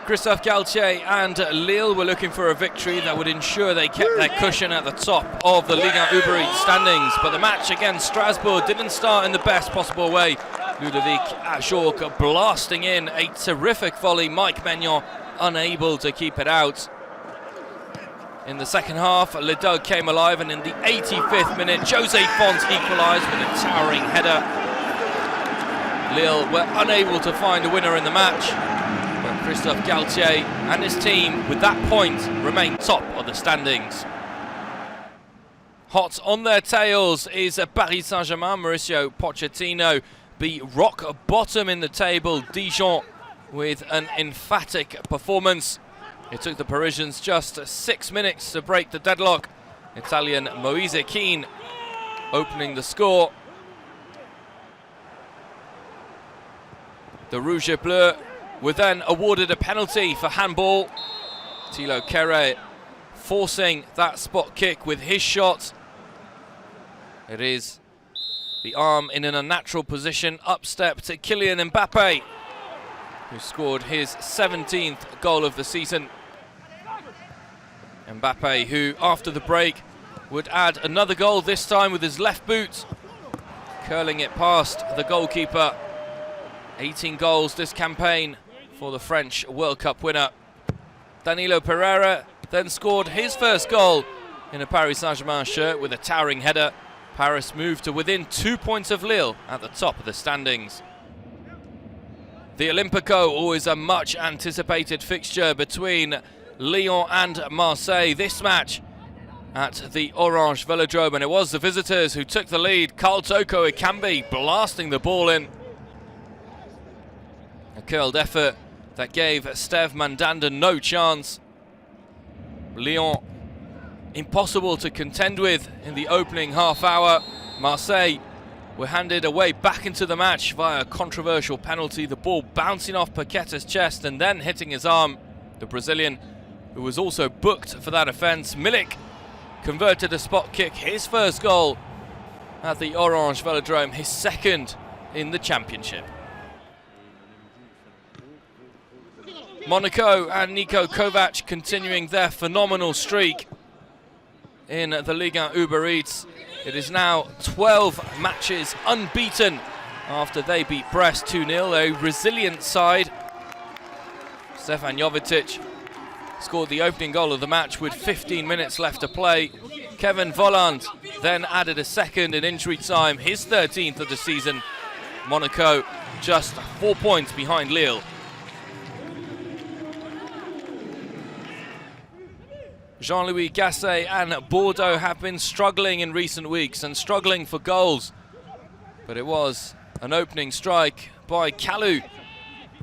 Christophe Galtier and Lille were looking for a victory that would ensure they kept their cushion at the top of the Ligue 1 Uber Eats standings. But the match against Strasbourg didn't start in the best possible way. Ludovic Ajorc blasting in a terrific volley. Mike Maignan unable to keep it out. In the second half, Le Doug came alive, and in the 85th minute, José Font equalised with a towering header. Lille were unable to find a winner in the match, but Christophe Galtier and his team, with that point, remain top of the standings. Hot on their tails is Paris Saint-Germain. Mauricio Pochettino beat rock bottom in the table Dijon with an emphatic performance. It took the Parisians just 6 minutes to break the deadlock. Italian Moise Kean opening the score. The Rouge et Bleu were then awarded a penalty for handball. Thilo Kehrer forcing that spot kick with his shot. It is the arm in an unnatural position, up step to Kylian Mbappe, who scored his 17th goal of the season. Mbappe, who after the break would add another goal, this time with his left boot, curling it past the goalkeeper. 18 goals this campaign for the French World Cup winner. Danilo Pereira then scored his first goal in a Paris Saint-Germain shirt with a towering header. Paris moved to within 2 points of Lille at the top of the standings. The Olympico, always a much anticipated fixture between Lyon and Marseille. This match at the Orange Velodrome, and it was the visitors who took the lead. Karl Toko Ekambi blasting the ball in. A curled effort that gave Steve Mandanda no chance. Lyon impossible to contend with in the opening half hour. Marseille were handed away back into the match via a controversial penalty. The ball bouncing off Paqueta's chest and then hitting his arm. The Brazilian, who was also booked for that offence, Milik, converted a spot kick, his first goal at the Orange Velodrome, his second in the championship. Monaco and Niko Kovac continuing their phenomenal streak in the Ligue 1 Uber Eats. It is now 12 matches unbeaten after they beat Brest 2-0, a resilient side. Stefan Jovetic scored the opening goal of the match with 15 minutes left to play. Kevin Volland then added a second in injury time, his 13th of the season. Monaco just 4 points behind Lille. Jean-Louis Gasset and Bordeaux have been struggling in recent weeks and struggling for goals. But it was an opening strike by KALU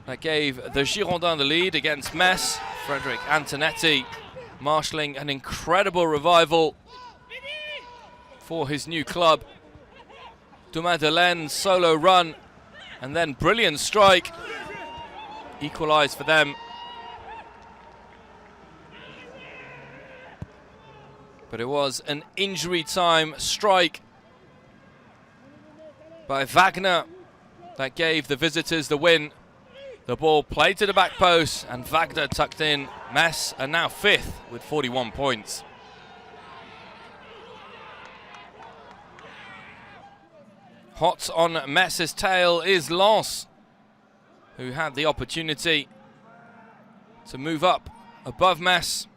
that gave the Girondins the lead against METZ. Frederic Antonetti marshalling an incredible revival for his new club. Thomas Delaine's solo run and then brilliant strike equalised for them. But it was an injury time strike by Wagner that gave the visitors the win. The ball played to the back post and Wagner tucked in. METZ are now 5th with 41 points. Hot on METZ's tail is Lens, who had the opportunity to move up above METZ.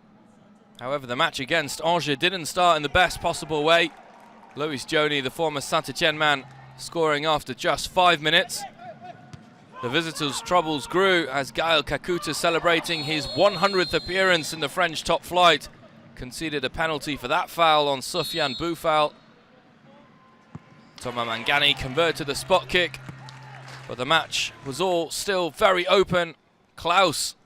However, the match against Angers didn't start in the best possible way. Loïs Diony, the former Saint-Étienne man, scoring after just 5 minutes. The visitors' troubles grew as Gaël Kakuta, celebrating his 100th appearance in the French top flight, conceded a penalty for that foul on Soufiane Boufal. Thomas Mangani converted the spot kick, but the match was all still very open. Klaus,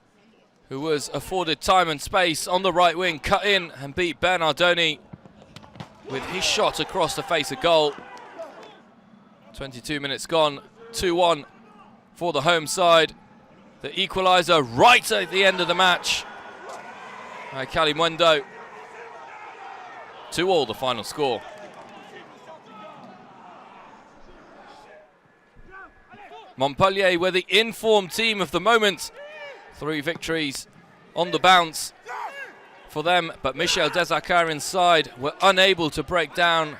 who was afforded time and space on the right wing, cut in and beat Bernardoni with his shot across the face of goal. 22 minutes gone, 2-1 for the home side. The equaliser right at the end of the match by KALIMUENDO. 2-2 the final score. Montpellier were the informed team of the moment. 3 victories on the bounce for them, but Michel Desacar inside were unable to break down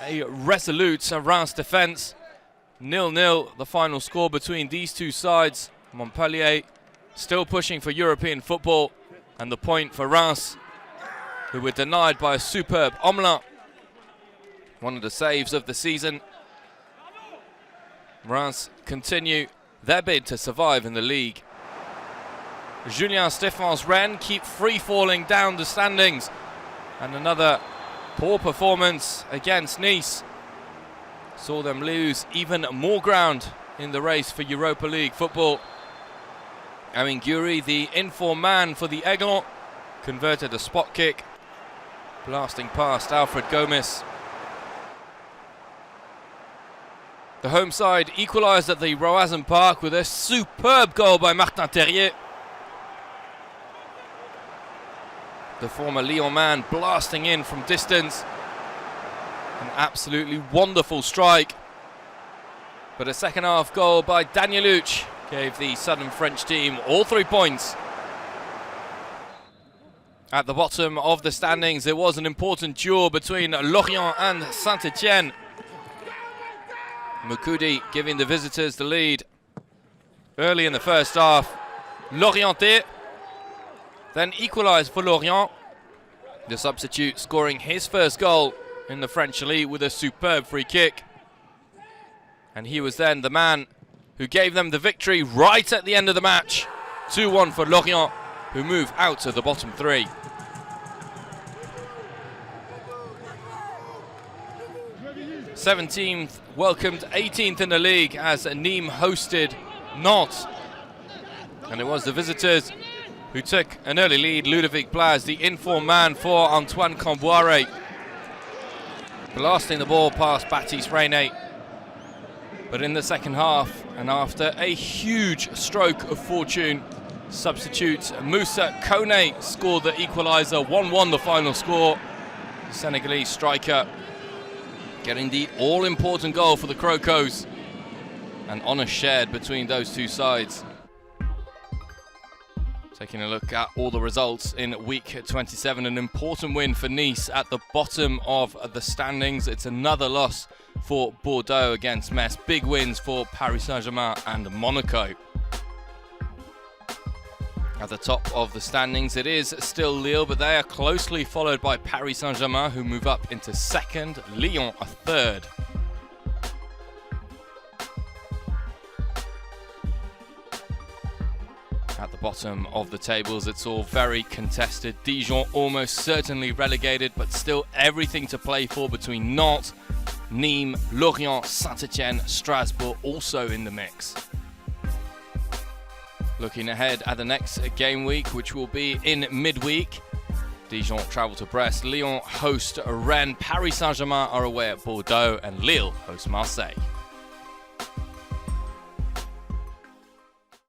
a resolute Reims defence. 0-0 the final score between these two sides. Montpellier still pushing for European football, and the point for Reims, who were denied by a superb Omelin, one of the saves of the season. Reims continue their bid to survive in the league. Julien Stéphan's Rennes keep free-falling down the standings, and another poor performance against Nice saw them lose even more ground in the race for Europa League football. Amin Guri, the informed man for the Aiglons, converted a spot kick, blasting past Alfred Gomis. The home side equalised at the Roazhon Park with a superb goal by Martin Terrier. The former Lyon man blasting in from distance. An absolutely wonderful strike. But a second half goal by Danieluc gave the southern French team all 3 points. At the bottom of the standings, there was an important duel between Lorient and Saint-Étienne. Moukoudi giving the visitors the lead early in the first half. Lorienté then equalised for Lorient. The substitute scoring his first goal in the French League with a superb free kick. And he was then the man who gave them the victory right at the end of the match. 2-1 for Lorient, who move out of the bottom 3. '17th welcomed 18th in the league as Nîmes hosted Nantes. And it was the visitors who took an early lead. Ludovic Blas, the informed man for Antoine Camboire, blasting the ball past Baptiste René. But in the second half, and after a huge stroke of fortune, substitute Moussa Kone scored the equaliser. 1-1 the final score. The Senegalese striker getting the all-important goal for the Crocos. An honour shared between those two sides. Taking a look at all the results in week 27, an important win for Nice at the bottom of the standings. It's another loss for Bordeaux against Metz. Big wins for Paris Saint-Germain and Monaco. At the top of the standings, it is still Lille, but they are closely followed by Paris Saint-Germain, who move up into second, Lyon a third. At the bottom of the tables, it's all very contested. Dijon almost certainly relegated, but still everything to play for between Nantes, Nîmes, Lorient, Saint-Étienne, Strasbourg also in the mix. Looking ahead at the next game week, which will be in midweek. Dijon travel to Brest, Lyon host Rennes, Paris Saint-Germain are away at Bordeaux, and Lille host Marseille.